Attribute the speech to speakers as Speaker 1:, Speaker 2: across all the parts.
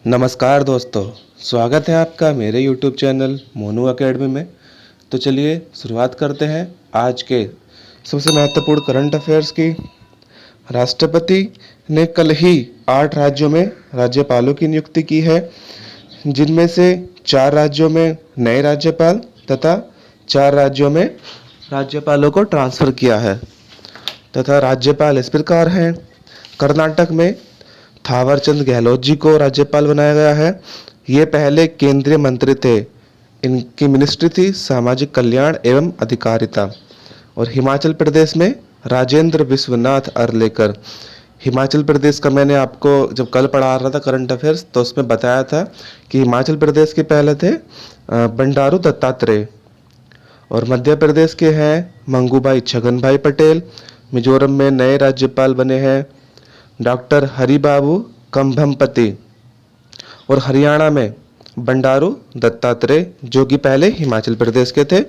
Speaker 1: नमस्कार दोस्तों, स्वागत है आपका मेरे YouTube चैनल मोनू एकेडमी में। तो चलिए शुरुआत करते हैं आज के सबसे महत्वपूर्ण करंट अफेयर्स की। राष्ट्रपति ने कल ही 8 राज्यों में राज्यपालों की नियुक्ति की है, जिनमें से 4 राज्यों में नए राज्यपाल तथा 4 राज्यों में राज्यपालों को ट्रांसफ़र किया है। तथा राज्यपाल इस प्रकार हैं। कर्नाटक में थावरचंद गहलोत जी को राज्यपाल बनाया गया है। ये पहले केंद्रीय मंत्री थे। इनकी मिनिस्ट्री थी सामाजिक कल्याण एवं अधिकारिता। और हिमाचल प्रदेश में राजेंद्र विश्वनाथ अर्लेकर। हिमाचल प्रदेश का मैंने आपको जब कल पढ़ा रहा था करंट अफेयर्स तो उसमें बताया था कि हिमाचल प्रदेश के पहले थे बंडारू दत्तात्रेय। और मध्य प्रदेश के हैं मंगूभाई छगनभाई पटेल। मिजोरम में नए राज्यपाल बने हैं डॉक्टर हरिबाबू कंभमपति। और हरियाणा में बंडारू दत्तात्रेय जो कि पहले हिमाचल प्रदेश के थे।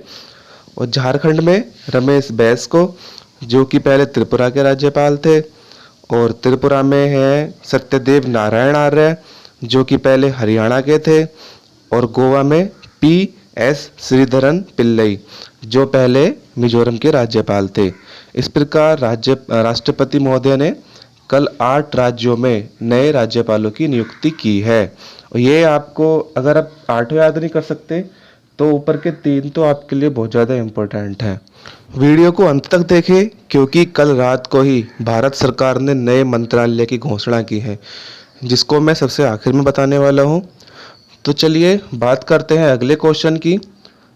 Speaker 1: और झारखंड में रमेश बैस को जो कि पहले त्रिपुरा के राज्यपाल थे। और त्रिपुरा में हैं सत्यदेव नारायण आर्य जो कि पहले हरियाणा के थे। और गोवा में PS श्रीधरन पिल्लई जो पहले मिजोरम के राज्यपाल थे। इस प्रकार राष्ट्रपति महोदय ने कल 8 राज्यों में नए राज्यपालों की नियुक्ति की है। और ये आपको अगर आप 8 याद नहीं कर सकते तो ऊपर के 3 तो आपके लिए बहुत ज़्यादा इम्पोर्टेंट है। वीडियो को अंत तक देखें क्योंकि कल रात को ही भारत सरकार ने नए मंत्रालय की घोषणा की है, जिसको मैं सबसे आखिर में बताने वाला हूँ। तो चलिए बात करते हैं अगले क्वेश्चन की।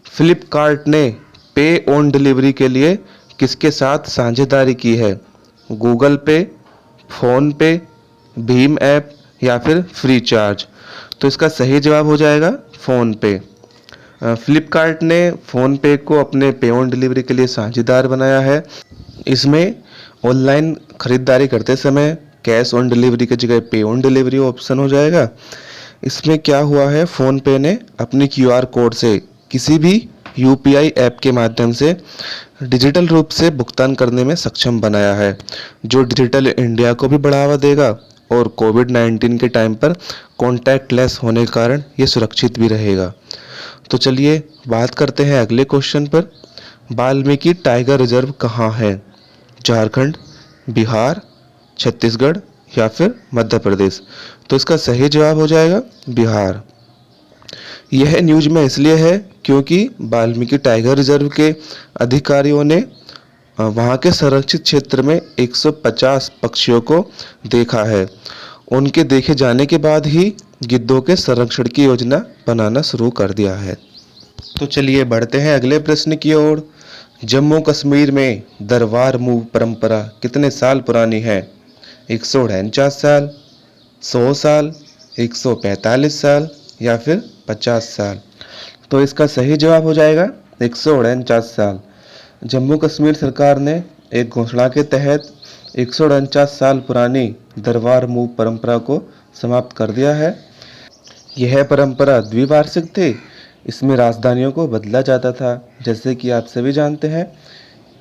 Speaker 1: फ्लिपकार्ट ने पे ऑन डिलीवरी के लिए किसके साथ साझेदारी की है? गूगल पे, फ़ोन पे, भीम ऐप या फिर फ्री चार्ज? तो इसका सही जवाब हो जाएगा फ़ोन पे। फ्लिपकार्ट ने फ़ोन पे को अपने पे ऑन डिलीवरी के लिए साझेदार बनाया है। इसमें ऑनलाइन ख़रीदारी करते समय कैश ऑन डिलीवरी की जगह पे ऑन डिलीवरी ऑप्शन हो जाएगा। इसमें क्या हुआ है, फ़ोन पे ने अपनी QR कोड से किसी भी UPI ऐप के माध्यम से डिजिटल रूप से भुगतान करने में सक्षम बनाया है, जो डिजिटल इंडिया को भी बढ़ावा देगा और कोविड-19 के टाइम पर कॉन्टैक्टलेस होने के कारण ये सुरक्षित भी रहेगा। तो चलिए बात करते हैं अगले क्वेश्चन पर। वाल्मीकि टाइगर रिजर्व कहाँ है? झारखंड, बिहार, छत्तीसगढ़ या फिर मध्य प्रदेश? तो इसका सही जवाब हो जाएगा बिहार। यह न्यूज में इसलिए है क्योंकि वाल्मीकि टाइगर रिजर्व के अधिकारियों ने वहाँ के संरक्षित क्षेत्र में 150 पक्षियों को देखा है। उनके देखे जाने के बाद ही गिद्धों के संरक्षण की योजना बनाना शुरू कर दिया है। तो चलिए बढ़ते हैं अगले प्रश्न की ओर। जम्मू कश्मीर में दरबार मूव परंपरा कितने साल पुरानी है? 149 साल, 100 साल, 145 साल या फिर 50 साल? तो इसका सही जवाब हो जाएगा 149 साल। जम्मू कश्मीर सरकार ने एक घोषणा के तहत 149 साल पुरानी दरबार मूव परंपरा को समाप्त कर दिया है। यह परंपरा द्विवार्षिक थी। इसमें राजधानियों को बदला जाता था। जैसे कि आप सभी जानते हैं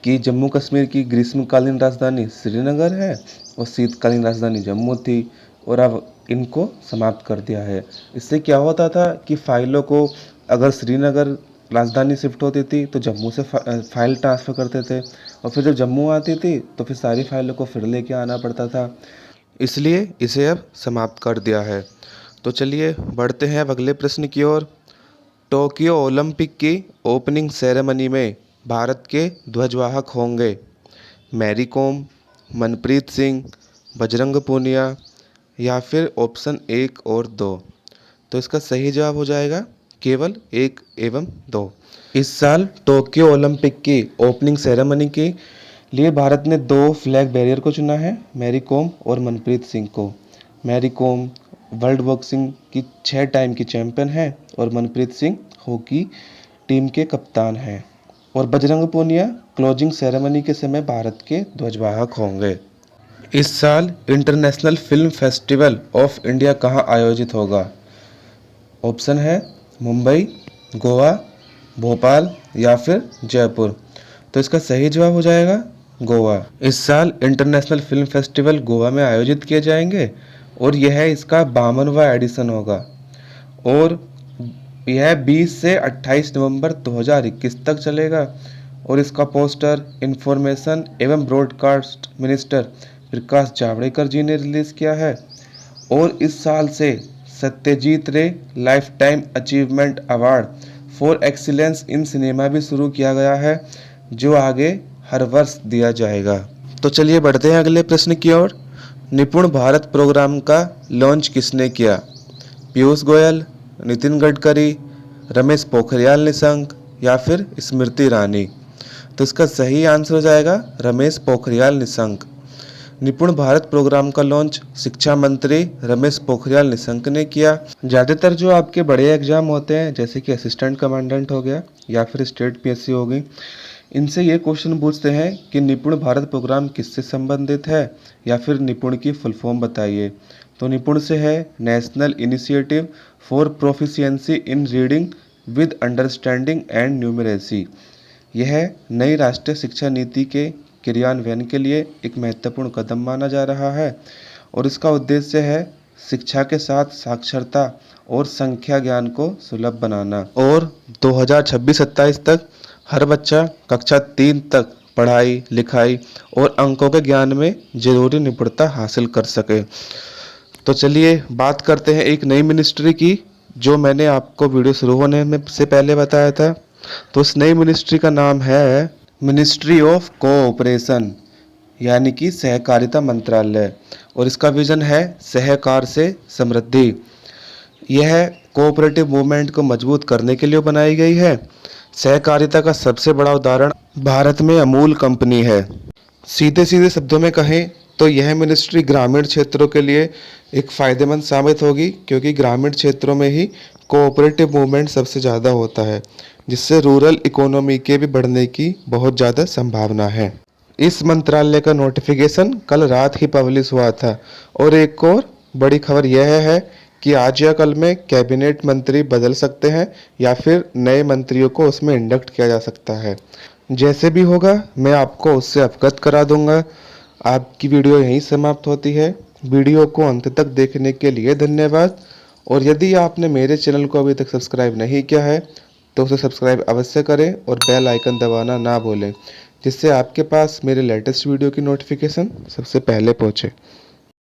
Speaker 1: कि जम्मू कश्मीर की ग्रीष्मकालीन राजधानी श्रीनगर है और शीतकालीन राजधानी जम्मू थी, और अब इनको समाप्त कर दिया है। इससे क्या होता था कि फाइलों को अगर श्रीनगर राजधानी शिफ्ट होती थी तो जम्मू से फाइल ट्रांसफ़र करते थे, और फिर जब जम्मू आती थी तो फिर सारी फाइलों को फिर लेके आना पड़ता था। इसलिए इसे अब समाप्त कर दिया है। तो चलिए बढ़ते हैं अब अगले प्रश्न की ओर। टोक्यो ओलंपिक की ओपनिंग सेरेमनी में भारत के ध्वजवाहक होंगे मैरी कॉम, मनप्रीत सिंह, बजरंग पूनिया या फिर ऑप्शन 1 और 2? तो इसका सही जवाब हो जाएगा केवल 1 एवं 2। इस साल टोक्यो ओलंपिक की ओपनिंग सेरेमनी के लिए भारत ने 2 फ्लैग बैरियर को चुना है, मैरी कॉम और मनप्रीत सिंह को। मैरी कॉम वर्ल्ड बॉक्सिंग की 6 टाइम की चैंपियन है और मनप्रीत सिंह हॉकी टीम के कप्तान हैं। और बजरंग पूनिया क्लोजिंग सेरेमनी के समय भारत के ध्वजवाहक होंगे। इस साल international film festival of India कहाँ आयोजित होगा? ऑप्शन है मुंबई, गोवा, भोपाल या फिर जयपुर? तो इसका सही जवाब हो जाएगा गोवा। इस साल इंटरनेशनल फिल्म फेस्टिवल गोवा में आयोजित किए जाएंगे और यह इसका 52वां एडिशन होगा और यह 20 से 28 नवंबर 2021 तक चलेगा। और इसका पोस्टर इंफॉर्मेशन एवं ब्रॉडकास्ट मिनिस्टर प्रकाश जावड़ेकर जी ने रिलीज़ किया है। और इस साल से सत्यजीत रे life time achievement award for excellence in cinema भी शुरू किया गया है, जो आगे हर वर्ष दिया जाएगा। तो चलिए बढ़ते हैं अगले प्रश्न की ओर। निपुण भारत प्रोग्राम का लॉन्च किसने किया? पीयूष गोयल, नितिन गडकरी, रमेश पोखरियाल निशंक या फिर स्मृति ईरानी? तो इसका सही आंसर हो जाएगा रमेश पोखरियाल निशंक। निपुण भारत प्रोग्राम का लॉन्च शिक्षा मंत्री रमेश पोखरियाल निशंक ने किया। ज़्यादातर जो आपके बड़े एग्जाम होते हैं, जैसे कि असिस्टेंट कमांडेंट हो गया या फिर स्टेट पीएससी हो गई, इनसे ये क्वेश्चन पूछते हैं कि निपुण भारत प्रोग्राम किससे संबंधित है या फिर निपुण की फुल फॉर्म बताइए। तो निपुण से है national initiative for proficiency in reading with understanding and numeracy. यह नई राष्ट्रीय शिक्षा नीति के क्रियान्वयन के लिए एक महत्वपूर्ण कदम माना जा रहा है और इसका उद्देश्य है शिक्षा के साथ साक्षरता और संख्या ज्ञान को सुलभ बनाना। और 2026-27 तक हर बच्चा कक्षा 3 तक पढ़ाई लिखाई और अंकों के ज्ञान में जरूरी निपुणता हासिल कर सके। तो चलिए बात करते हैं एक नई मिनिस्ट्री की, जो मैंने आपको वीडियो शुरू होने में से पहले बताया था। तो उस नई मिनिस्ट्री का नाम है मिनिस्ट्री ऑफ कोऑपरेशन, यानी कि सहकारिता मंत्रालय। और इसका विजन है सहकार से समृद्धि। यह कोऑपरेटिव मूवमेंट को मजबूत करने के लिए बनाई गई है। सहकारिता का सबसे बड़ा उदाहरण भारत में अमूल कंपनी है। सीधे सीधे शब्दों में कहें तो यह मिनिस्ट्री ग्रामीण क्षेत्रों के लिए एक फ़ायदेमंद साबित होगी, क्योंकि ग्रामीण क्षेत्रों में ही कोऑपरेटिव मूवमेंट सबसे ज़्यादा होता है, जिससे रूरल इकोनॉमी के भी बढ़ने की बहुत ज़्यादा संभावना है। इस मंत्रालय का नोटिफिकेशन कल रात ही पब्लिश हुआ था। और एक और बड़ी खबर यह है कि आज या कल में कैबिनेट मंत्री बदल सकते हैं या फिर नए मंत्रियों को उसमें इंडक्ट किया जा सकता है। जैसे भी होगा मैं आपको उससे अवगत करा दूंगा। आपकी वीडियो यहीं समाप्त होती है। वीडियो को अंत तक देखने के लिए धन्यवाद। और यदि आपने मेरे चैनल को अभी तक सब्सक्राइब नहीं किया है तो उसे सब्सक्राइब अवश्य करें और बेल आइकन दबाना ना भूलें, जिससे आपके पास मेरे लेटेस्ट वीडियो की नोटिफिकेशन सबसे पहले पहुँचे।